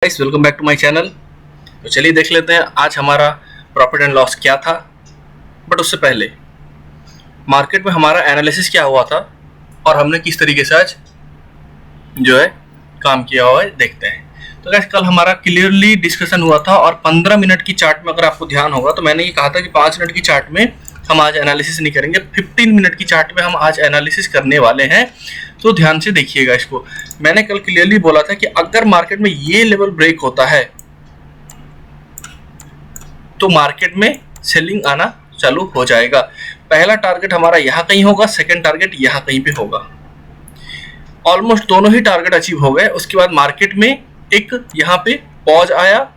Guys welcome back to my channel. तो चलिए देख लेते हैं आज हमारा प्रॉफिट एंड लॉस क्या था। बट उससे पहले मार्केट में हमारा एनालिसिस क्या हुआ था और हमने किस तरीके से आज जो है काम किया हुआ है देखते हैं। तो गाइस कल हमारा क्लियरली डिस्कशन हुआ था और 15 मिनट की चार्ट में अगर आपको ध्यान होगा तो मैंने ये कहा था कि 5 मिनट की चार्ट में हम आज एनालिसिस नहीं करेंगे, 15 मिनट की चार्ट में हम आज एनालिसिस करने वाले हैं। तो ध्यान से देखिएगा इसको। मैंने कल क्लियरली बोला था कि अगर मार्केट में ये लेवल ब्रेक होता है तो मार्केट में सेलिंग आना चालू हो जाएगा। पहला टारगेट हमारा यहाँ कहीं होगा, सेकंड टारगेट यहाँ कहीं पे होगा। ऑलमोस्ट दोनों ही टारगेट अचीव हो गए। उसके बाद मार्केट में एक यहाँ पे पॉज आया।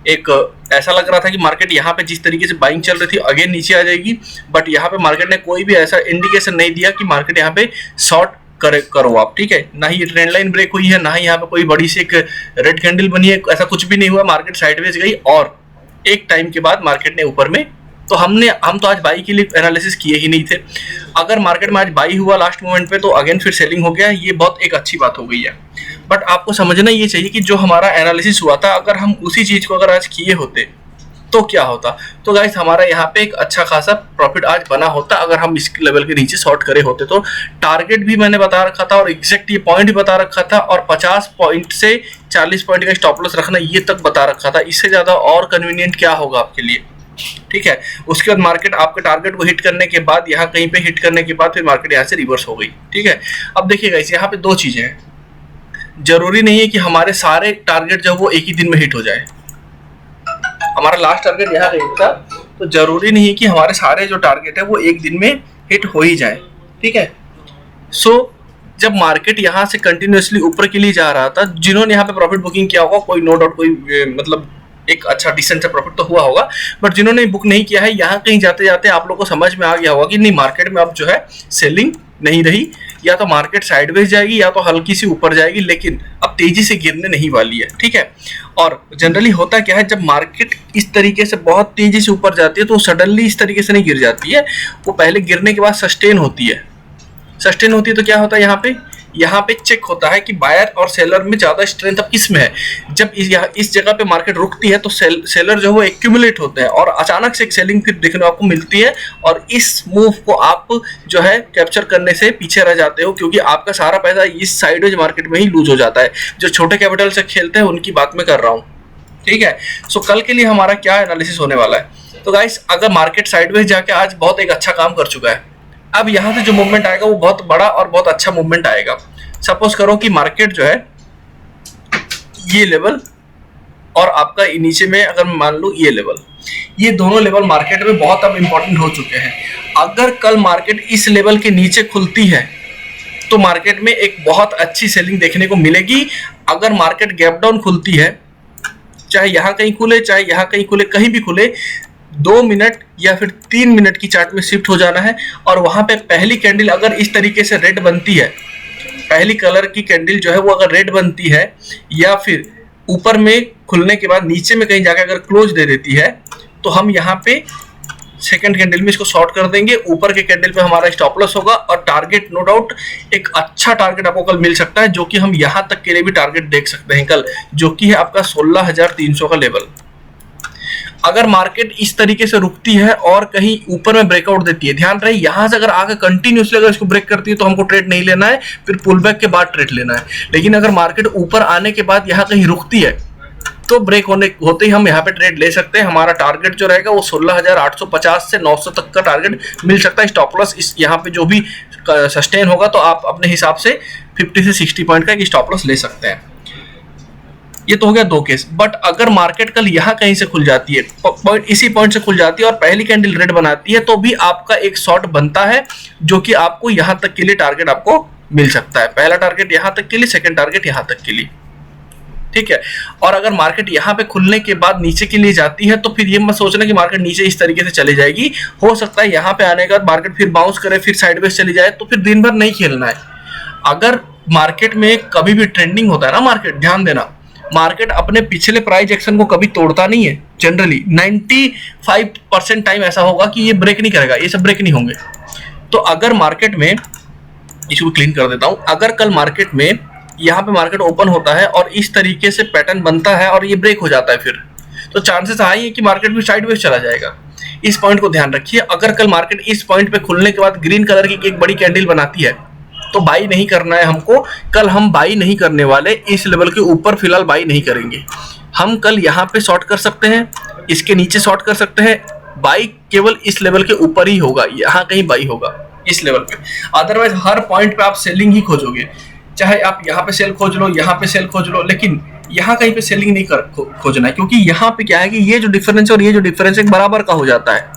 एक ऐसा लग रहा था कि मार्केट यहाँ पे जिस तरीके से बाइंग चल रही थी अगेन नीचे आ जाएगी, बट यहाँ पे मार्केट ने कोई भी ऐसा इंडिकेशन नहीं दिया कि मार्केट यहाँ पे शॉर्ट करो आप, ठीक है। ना ही ये ट्रेंड लाइन ब्रेक हुई है, ना ही यहाँ पे कोई बड़ी सी एक रेड कैंडल बनी है, ऐसा कुछ भी नहीं हुआ। मार्केट साइडवेज गई और एक टाइम के बाद मार्केट ने ऊपर में, तो हम तो आज बाई के लिए एनालिसिस किए ही नहीं थे। अगर मार्केट में आज बाई हुआ लास्ट मोमेंट पे तो अगेन फिर सेलिंग हो गया, ये बहुत एक अच्छी बात हो गई है। बट आपको समझना ये चाहिए कि जो हमारा एनालिसिस हुआ था अगर हम उसी चीज को अगर आज किए होते तो क्या होता। तो गाइस हमारा यहाँ पे एक अच्छा खासा प्रॉफिट आज बना होता अगर हम इस लेवल के नीचे शॉर्ट करे होते। तो टारगेट भी मैंने बता रखा था और एग्जैक्ट ये पॉइंट भी बता रखा था और 50 पॉइंट से 40 पॉइंट का स्टॉप लॉस रखना ये तक बता रखा था। इससे ज्यादा और कन्वीनियंट क्या होगा आपके लिए, ठीक है। उसके बाद मार्केट आपके टारगेट को हिट करने के बाद यहाँ कहीं पे हिट करने के बाद फिर मार्केट यहाँ से रिवर्स हो गई, ठीक है। अब देखिएगा इस यहाँ पे दो चीजें हैं। जरूरी नहीं है कि हमारे सारे टारगेट जो वो एक ही दिन में हिट हो जाए। हमारा लास्ट टारगेट यहाँ हिट था, तो जरूरी नहीं है कि हमारे सारे जो टारगेट है वो एक दिन में हिट हो ही जाए, ठीक है। सो जब मार्केट यहाँ से कंटिन्यूअसली ऊपर के लिए जा रहा था, जिन्होंने यहाँ पे प्रॉफिट बुकिंग किया होगा कोई नो डाउट, कोई मतलब एक अच्छा डिसेंट सा प्रॉफिट तो हुआ होगा। बट जिन्होंने बुक नहीं किया है, यहाँ कहीं जाते जाते आप लोग को समझ में आ गया होगा कि नहीं मार्केट में अब जो है सेलिंग नहीं रही, या तो मार्केट साइडवेज जाएगी या तो हल्की सी ऊपर जाएगी, लेकिन अब तेजी से गिरने नहीं वाली है, ठीक है। और जनरली होता क्या है, जब मार्केट इस तरीके से बहुत तेजी से ऊपर जाती है तो सडनली इस तरीके से नहीं गिर जाती है, वो पहले गिरने के बाद सस्टेन होती है। सस्टेन होती है तो क्या होता है, यहाँ पे चेक होता है कि बायर और सेलर में ज्यादा स्ट्रेंथ अब किस में है। जब इस जगह पे मार्केट रुकती है तो सेलर जो है वो एक्यूमुलेट होते हैं और अचानक से एक सेलिंग फिर देखने आपको मिलती है, और इस मूव को आप जो है कैप्चर करने से पीछे रह जाते हो, क्योंकि आपका सारा पैसा इस साइडवेज मार्केट में ही लूज हो जाता है। जो छोटे कैपिटल से खेलते हैं उनकी बात मैं कर रहा हूँ, ठीक है। सो कल के लिए हमारा क्या एनालिसिस होने वाला है। तो गाइस अगर मार्केट साइडवेज जाके आज बहुत एक अच्छा काम कर चुका है, अब यहाँ से जो मूवमेंट आएगा वो बहुत बड़ा और बहुत अच्छा मूवमेंट आएगा। सपोज करो कि मार्केट जो है ये लेवल और आपका नीचे में अगर मैं मान लूं ये लेवल, ये दोनों लेवल मार्केट में बहुत अब इंपॉर्टेंट हो चुके हैं। अगर कल मार्केट इस लेवल के नीचे खुलती है तो मार्केट में एक बहुत अच्छी सेलिंग देखने को मिलेगी। अगर मार्केट गैप डाउन खुलती है, चाहे यहाँ कहीं खुले चाहे यहाँ कहीं खुले, कहीं भी खुले, 2 मिनट या फिर 3 मिनट की चार्ट में शिफ्ट हो जाना है। और वहां पे पहली कैंडल अगर इस तरीके से रेड बनती है, पहली कलर की कैंडल जो है वो अगर रेड बनती है या फिर ऊपर में खुलने के बाद नीचे में कहीं जाकर अगर क्लोज दे देती है, तो हम यहाँ पे सेकंड कैंडल में इसको शॉर्ट कर देंगे। ऊपर के कैंडल पे हमारा स्टॉप लॉस होगा और टारगेट नो डाउट एक अच्छा टारगेट आपको कल मिल सकता है, जो कि हम यहाँ तक के लिए भी टारगेट देख सकते हैं कल, जो कि है आपका 16,300 का लेवल। अगर मार्केट इस तरीके से रुकती है और कहीं ऊपर में ब्रेकआउट देती है, ध्यान रहे यहाँ से अगर आगे कंटिन्यूसली अगर इसको ब्रेक करती है तो हमको ट्रेड नहीं लेना है, फिर पुल बैक के बाद ट्रेड लेना है। लेकिन अगर मार्केट ऊपर आने के बाद यहाँ कहीं रुकती है तो ब्रेक होते ही हम यहाँ पे ट्रेड ले सकते हैं। हमारा टारगेट जो रहेगा वो 16,850 से 900 तक का टारगेट मिल सकता है। स्टॉप लॉस इस यहाँ पे जो भी सस्टेन होगा तो आप अपने हिसाब से 50 से 60 पॉइंट का एक स्टॉप लॉस ले सकते हैं। ये तो हो गया 2 केस। बट अगर मार्केट कल यहाँ कहीं से खुल जाती है, पॉइंट इसी पॉइंट से खुल जाती है और पहली कैंडल रेड बनाती है, तो भी आपका एक शॉर्ट बनता है, जो कि आपको यहाँ तक के लिए टारगेट आपको मिल सकता है। पहला टारगेट यहाँ तक के लिए, सेकंड टारगेट यहाँ तक के लिए, ठीक है। और अगर मार्केट यहाँ पे खुलने के बाद नीचे के लिए जाती है तो फिर ये मत सोचना कि मार्केट नीचे इस तरीके से चली जाएगी। हो सकता है यहाँ पे आने के बाद मार्केट फिर बाउंस करे, फिर साइडवेज चली जाए, तो फिर दिन भर नहीं खेलना है। अगर मार्केट में कभी भी ट्रेंडिंग होता है ना, मार्केट ध्यान देना, मार्केट अपने पिछले प्राइस एक्शन को कभी तोड़ता नहीं है। जनरली 95% टाइम ऐसा होगा कि ये ब्रेक नहीं करेगा, ये सब ब्रेक नहीं होंगे। तो अगर मार्केट में, इसको क्लीन कर देता हूं, अगर कल मार्केट में यहाँ पे मार्केट ओपन होता है और इस तरीके से पैटर्न बनता है और ये ब्रेक हो जाता है फिर, तो चांसेस हाई है कि मार्केट भी साइडवेज चला जाएगा। इस पॉइंट को ध्यान रखिए। अगर कल मार्केट इस पॉइंट पे खुलने के बाद ग्रीन कलर की एक बड़ी कैंडल बनाती है तो बाई नहीं करना है हमको। कल हम बाई नहीं करने वाले, इस लेवल के ऊपर फिलहाल बाई नहीं करेंगे। हम कल यहाँ पे शॉर्ट कर सकते हैं, इसके नीचे शॉर्ट कर सकते हैं, बाई केवल इस लेवल के ऊपर ही होगा, यहाँ कहीं बाई होगा इस लेवल पे। अदरवाइज हर पॉइंट पे आप सेलिंग ही खोजोगे, चाहे आप यहाँ पे सेल खोज लो, यहाँ पे सेल खोज लो, लेकिन यहाँ कहीं पे सेलिंग नहीं खोजना है, क्योंकि यहाँ पे क्या है कि ये जो डिफरेंस और ये जो डिफरेंस एक बराबर का हो जाता है,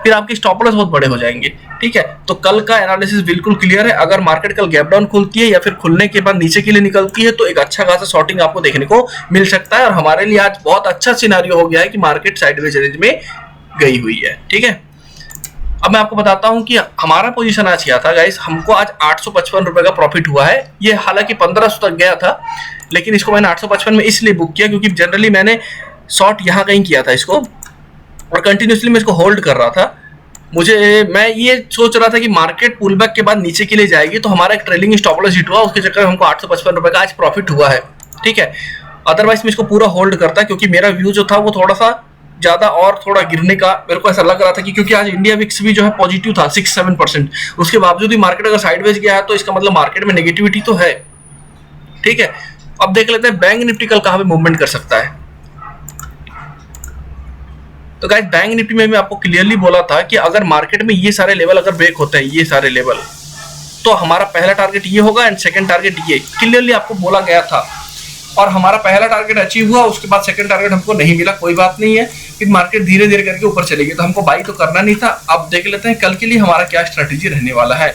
फिर आपके स्टॉप लॉस बहुत बड़े हो जाएंगे। ठीक है, तो कल का एनालिसिस बिल्कुल क्लियर है। अगर मार्केट कल गैप डाउन खुलती है या फिर खुलने के बाद नीचे के लिए निकलती है तो एक अच्छा खासा शॉर्टिंग आपको देखने को मिल सकता है, और हमारे लिए आज बहुत अच्छा सिनेरियो हो गया है कि मार्केट साइडवेज रेंज में गई हुई है। ठीक है, अब मैं आपको बताता हूं कि हमारा पोजीशन आज क्या था गाइस। हमको आज 855 रुपए का प्रॉफिट हुआ है। ये हालांकि 1500 तक गया था, लेकिन इसको मैंने 855 में इसलिए बुक किया क्योंकि जनरली मैंने शॉर्ट यहाँ कहीं किया था इसको, और कंटिन्यूसली मैं इसको होल्ड कर रहा था। मैं ये सोच रहा था कि मार्केट पुल बैक के बाद नीचे के लिए जाएगी, तो हमारा एक ट्रेलिंग स्टॉप लॉस हिट हुआ, उसके चक्कर में हमको 855 रुपए का आज प्रॉफिट हुआ है। ठीक है, अदरवाइज मैं इसको पूरा होल्ड करता, क्योंकि मेरा व्यू जो था वो थोड़ा सा ज्यादा और थोड़ा गिरने का मेरे को ऐसा लग रहा था कि क्योंकि आज इंडिया विक्स भी जो है पॉजिटिव था 6-7%, उसके बावजूद भी मार्केट अगर साइडवेज गया है तो इसका मतलब मार्केट में नेगेटिविटी तो है। ठीक है, अब देख लेते हैं बैंक निफ्टी कल कहां पे मूवमेंट कर सकता है। तो गाइस बैंक निफ्टी में मैं आपको क्लियरली बोला था कि अगर मार्केट में ये सारे लेवल अगर ब्रेक होते हैं, ये सारे लेवल, तो हमारा पहला टारगेट ये होगा एंड सेकंड टारगेट ये, क्लियरली आपको बोला गया था। और हमारा पहला टारगेट अचीव हुआ, उसके बाद सेकंड टारगेट हमको नहीं मिला, कोई बात नहीं है, फिर मार्केट धीरे धीरे करके ऊपर चलेगी, तो हमको बाई तो करना नहीं था। अब देख लेते हैं कल के लिए हमारा क्या स्ट्रेटेजी रहने वाला है।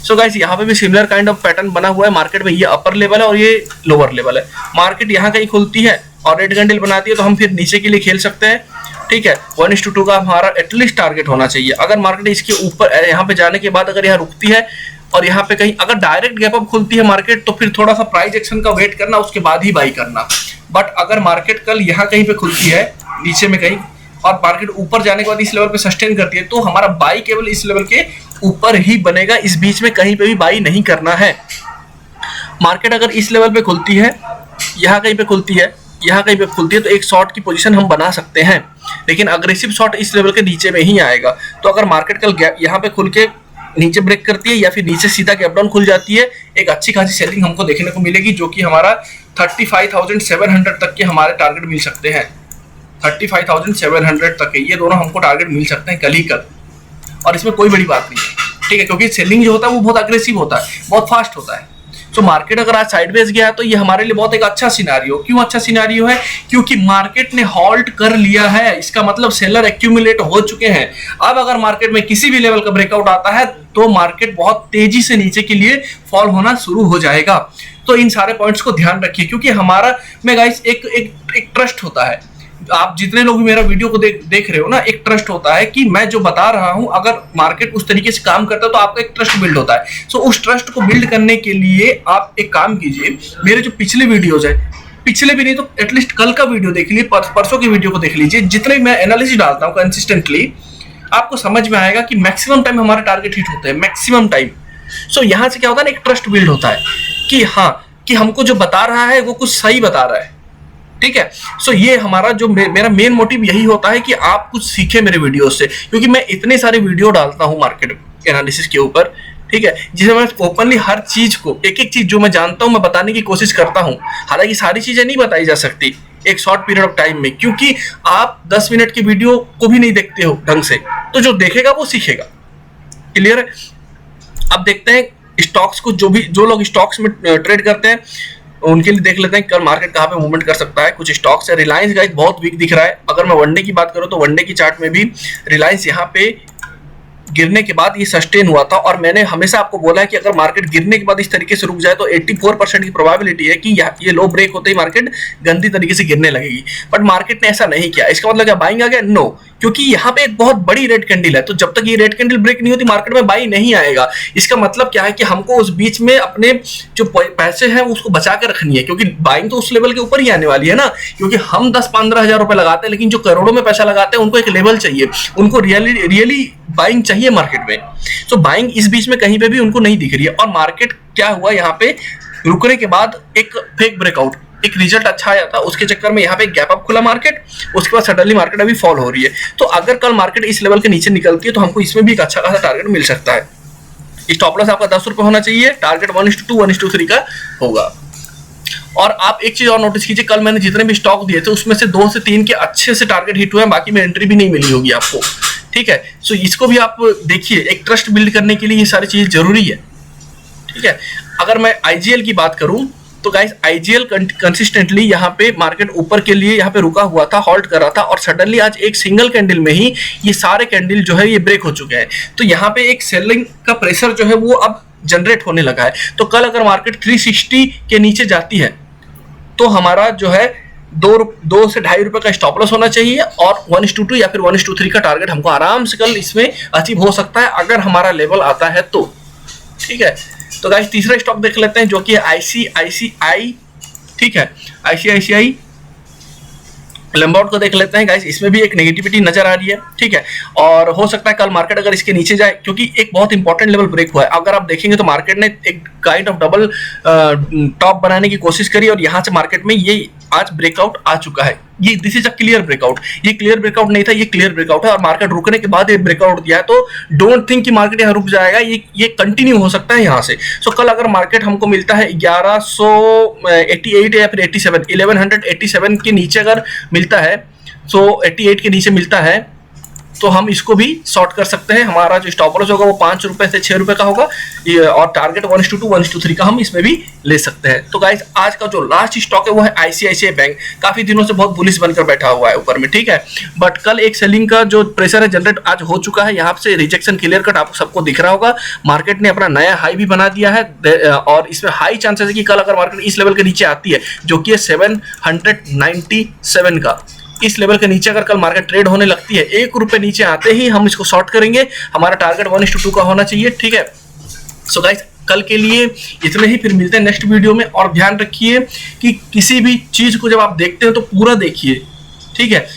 सो गाइस यहाँ पे भी सिमिलर काइंड ऑफ पैटर्न बना हुआ है। मार्केट में ये अपर लेवल है और ये लोअर लेवल है। मार्केट यहाँ कहीं खुलती है और रेड कैंडल बनाती है तो हम फिर नीचे के लिए खेल सकते हैं। ठीक है, 1:2 का हमारा एटलीस्ट टारगेट होना चाहिए। अगर मार्केट इसके ऊपर यहाँ पे जाने के बाद अगर यहाँ रुकती है और यहाँ पे कहीं अगर डायरेक्ट गैप अप खुलती है मार्केट, तो फिर थोड़ा सा प्राइस एक्शन का वेट करना, उसके बाद ही बाई करना। बट अगर मार्केट कल यहाँ कहीं पे खुलती है नीचे में कहीं और मार्केट ऊपर जाने के बाद इस लेवल पे सस्टेन करती है, तो हमारा बाई केवल इस लेवल के ऊपर ही बनेगा, इस बीच में कहीं पे भी बाई नहीं करना है। मार्केट अगर इस लेवल पे खुलती है, यहाँ कहीं पे खुलती है, यहाँ कहीं पे खुलती है, तो एक शॉर्ट की पोजीशन हम बना सकते हैं, लेकिन अग्रेसिव शॉर्ट इस लेवल के नीचे में ही आएगा। तो अगर मार्केट कल यहाँ पे खुल के नीचे ब्रेक करती है या फिर नीचे सीधा गैप डाउन खुल जाती है, एक अच्छी खासी सेलिंग हमको देखने को मिलेगी, जो कि हमारा 35,700 तक के हमारे टारगेट मिल सकते हैं। 35,700 तक के ये दोनों हमको टारगेट मिल सकते हैं कल ही कल, और इसमें कोई बड़ी बात नहीं है। ठीक है, क्योंकि सेलिंग जो होता है वो बहुत अग्रेसिव होता है, बहुत फास्ट होता है। तो मार्केट अगर आज साइडवेज गया है तो ये हमारे लिए बहुत एक अच्छा सिनेरियो। क्यों अच्छा सिनेरियो है? क्योंकि मार्केट ने हॉल्ट कर लिया है, इसका मतलब सेलर एक्यूमुलेट हो चुके हैं। अब अगर मार्केट में किसी भी लेवल का ब्रेकआउट आता है तो मार्केट बहुत तेजी से नीचे के लिए फॉल होना शुरू हो जाएगा। तो इन सारे पॉइंट्स को ध्यान रखिए, क्योंकि हमारा में गाइस एक ट्रस्ट होता है। आप जितने लोग भी मेरा वीडियो को देख रहे हो ना, एक ट्रस्ट होता है कि मैं जो बता रहा हूं अगर मार्केट उस तरीके से काम करता है तो आपका एक ट्रस्ट बिल्ड होता है। सो उस ट्रस्ट को बिल्ड करने के लिए आप एक काम कीजिए, मेरे जो पिछले वीडियोज है, पिछले भी नहीं तो एटलीस्ट कल का वीडियो देख लीजिए, परसों की वीडियो को देख लीजिए, जितने मैं एनालिसिस डालता हूँ कंसिस्टेंटली, आपको समझ में आएगा कि मैक्सिमम टाइम हमारे टारगेट हिट होते हैं, मैक्सिमम टाइम। सो यहाँ से क्या होता है ना, एक ट्रस्ट बिल्ड होता है कि हाँ, कि हमको जो बता रहा है वो कुछ सही बता रहा है। ठीक है, सो ये हमारा जो मेरा मेन मोटिव यही होता है कि आप कुछ सीखे मेरे वीडियो से, क्योंकि मैं इतने सारे वीडियो डालता हूँ मार्केट एनालिसिस के ऊपर। ठीक है, जिसमें मैं ओपनली हर चीज को, एक एक चीज जो मैं जानता हूँ मैं बताने की कोशिश करता हूँ। हालांकि सारी चीजें नहीं बताई जा सकती एक शॉर्ट पीरियड ऑफ टाइम में, क्योंकि आप 10 मिनट की वीडियो को भी नहीं देखते हो ढंग से, तो जो देखेगा वो सीखेगा। क्लियर है? अब देखते हैं स्टॉक्स को, जो लोग स्टॉक्स में ट्रेड करते हैं उनके लिए देख लेते हैं कल मार्केट कहाँ पे मूवमेंट कर सकता है। कुछ स्टॉक्स है, रिलायंस गाइस बहुत वीक दिख रहा है। अगर मैं वनडे की बात करूं तो वनडे की चार्ट में भी रिलायंस यहाँ पे गिरने के बाद ये सस्टेन हुआ था, और मैंने हमेशा आपको बोला है कि अगर मार्केट गिरने के बाद इस तरीके से रुक जाए तो 84% की प्रोबेबिलिटी है कि ये लो ब्रेक होते ही मार्केट गंदी तरीके से गिरने लगेगी। बट मार्केट ने ऐसा नहीं किया। इसका मतलब क्या बाइंग आ गया? नो, क्योंकि यहाँ पे एक बहुत बड़ी रेड कैंडल है, तो जब तक ये रेड कैंडल ब्रेक नहीं होती मार्केट में बाई नहीं आएगा। इसका मतलब क्या है कि हमको उस बीच में अपने जो पैसे हैं उसको बचा के रखनी है, क्योंकि बाइंग तो उस लेवल के ऊपर ही आने वाली है ना। क्योंकि हम 10-15 हज़ार रुपए लगाते हैं, लेकिन जो करोड़ों में पैसा लगाते हैं उनको एक लेवल चाहिए, उनको रियली बाइंग चाहिए मार्केट में। सो बाइंग इस बीच में कहीं पे भी उनको नहीं दिख रही है। और मार्केट क्या हुआ यहाँ पे, रुकने के बाद एक फेक ब्रेकआउट, एक रिजल्ट अच्छा आया था, उसके चक्कर में यहाँ पे गैप अप खुला मार्केट, उसके बाद सडनली मार्केट अभी फॉल हो रही है। तो अगर कल मार्केट इस लेवल के नीचे निकलती है तो हमको इसमें भी एक अच्छा खासा टारगेट मिल सकता है। स्टॉप लॉस आपका 10 रुपए होना चाहिए, टारगेट 1:2 1:3 का होगा। और आप एक चीज और नोटिस कीजिए, कल मैंने जितने भी स्टॉक दिए थे उसमें से 2 से 3 के अच्छे से टारगेट हिट हुए हैं, बाकी में एंट्री भी नहीं मिली होगी आपको, ठीक है। सो इसको भी आप देखिए, एक ट्रस्ट बिल्ड करने के लिए ये सारी चीज जरूरी है, ठीक है। अगर मैं आईजीएल की बात करूं तो गाइस आईजीएल कंसिस्टेंटली यहाँ पे मार्केट ऊपर के लिए यहाँ पे रुका हुआ था, हॉल्ट कर रहा था, और सडनली आज एक सिंगल कैंडल में ही ये सारे कैंडल जो है ये ब्रेक हो चुके हैं। तो यहाँ पे एक सेलिंग का प्रेशर जो है वो अब जनरेट होने लगा है। तो कल अगर मार्केट 360 के नीचे जाती है तो हमारा जो है 2 से ₹2.5 का स्टॉप लॉस होना चाहिए, और 1:2 या फिर 1:3 का टारगेट हमको आराम से कल इसमें अचीव हो सकता है अगर हमारा लेवल आता है तो, ठीक है। तो गाइस तीसरा स्टॉक देख लेते हैं जो कि आईसीआईसीआई, ठीक है, आईसीआईसीआई लैम्बॉर्ड को देख लेते हैं गाइस। इसमें भी एक नेगेटिविटी नजर आ रही है, ठीक है, और हो सकता है कल मार्केट अगर इसके नीचे जाए, क्योंकि एक बहुत इंपॉर्टेंट लेवल ब्रेक हुआ है। अगर आप देखेंगे तो मार्केट ने एक काइंड ऑफ डबल टॉप बनाने की कोशिश करी और यहाँ से मार्केट में ये आज ब्रेकआउट आ चुका है। ये this is a clear breakout, ये क्लियर ब्रेकआउट नहीं था, ये क्लियर ब्रेकआउट है, और मार्केट रुकने के बाद ये ब्रेकआउट दिया है। तो डोंट थिंक कि मार्केट यहाँ रुक जाएगा, ये कंटिन्यू हो सकता है यहाँ से। सो कल अगर मार्केट हमको मिलता है 1188 या फिर 87, 1187 के नीचे अगर मिलता है, सो 88 के नीचे मिलता है तो हम इसको भी शॉर्ट कर सकते हैं। हमारा जो स्टॉप लॉस होगा वो 5 रुपए से 6 रुपए का होगा, और टारगेट 1:2 1:3 का हम इसमें भी ले सकते हैं। तो गाइस आज का जो लास्ट स्टॉक है वो है आईसीआईसीआई बैंक। काफी दिनों से बहुत बुलिश बनकर बैठा हुआ है ऊपर में, ठीक है, बट कल एक सेलिंग का जो प्रेशर है जनरेट आज हो चुका है। यहाँ से रिजेक्शन क्लियर कट आपको सबको दिख रहा होगा। मार्केट ने अपना नया हाई भी बना दिया है, और इसमें हाई चांसेस है कि कल अगर मार्केट इस लेवल के नीचे आती है जो कि 797 का, इस लेवल के नीचे अगर कल मार्केट ट्रेड होने लगती है, 1 रुपए नीचे आते ही हम इसको शॉर्ट करेंगे। हमारा टारगेट 1:2 का होना चाहिए, ठीक है। सो गाइस कल के लिए इतने ही, फिर मिलते हैं नेक्स्ट वीडियो में। और ध्यान रखिए कि किसी भी चीज को जब आप देखते हैं तो पूरा देखिए, ठीक है।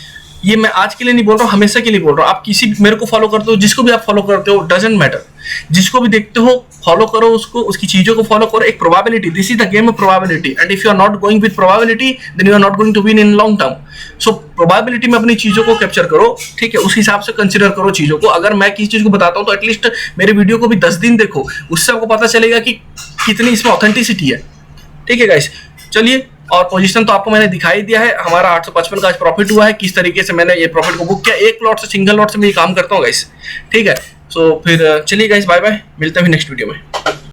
ये मैं आज के लिए नहीं बोल रहा हूँ, हमेशा के लिए बोल रहा हूँ। आप किसी मेरे को फॉलो करते हो, जिसको भी आप फॉलो करते हो, डजंट मैटर, जिसको भी देखते हो फॉलो करो उसको, उसकी चीजों को फॉलो करो। एक probability, this is the game of probability, and if you are not going with probability then you are not going to win in long term. So probability में अपनी चीजों को कैप्चर करो, ठीक है, उस हिसाब से कंसिडर करो चीजों को। अगर मैं किसी चीज को बताता हूँ तो एटलीस्ट मेरे वीडियो को भी 10 दिन देखो, उससे आपको पता चलेगा कि कितनी इसमें ऑथेंटिसिटी है, ठीक है गाइस। चलिए, और पोजीशन तो आपको मैंने दिखाई दिया है। हमारा 855 का आज प्रॉफिट हुआ है, किस तरीके से मैंने ये प्रॉफिट को बुक किया। एक लॉट से, सिंगल लॉट से मैं ये काम करता हूँ गाइस, ठीक है। सो फिर चलिए गाइस, बाय बाय, मिलते हैं नेक्स्ट वीडियो में।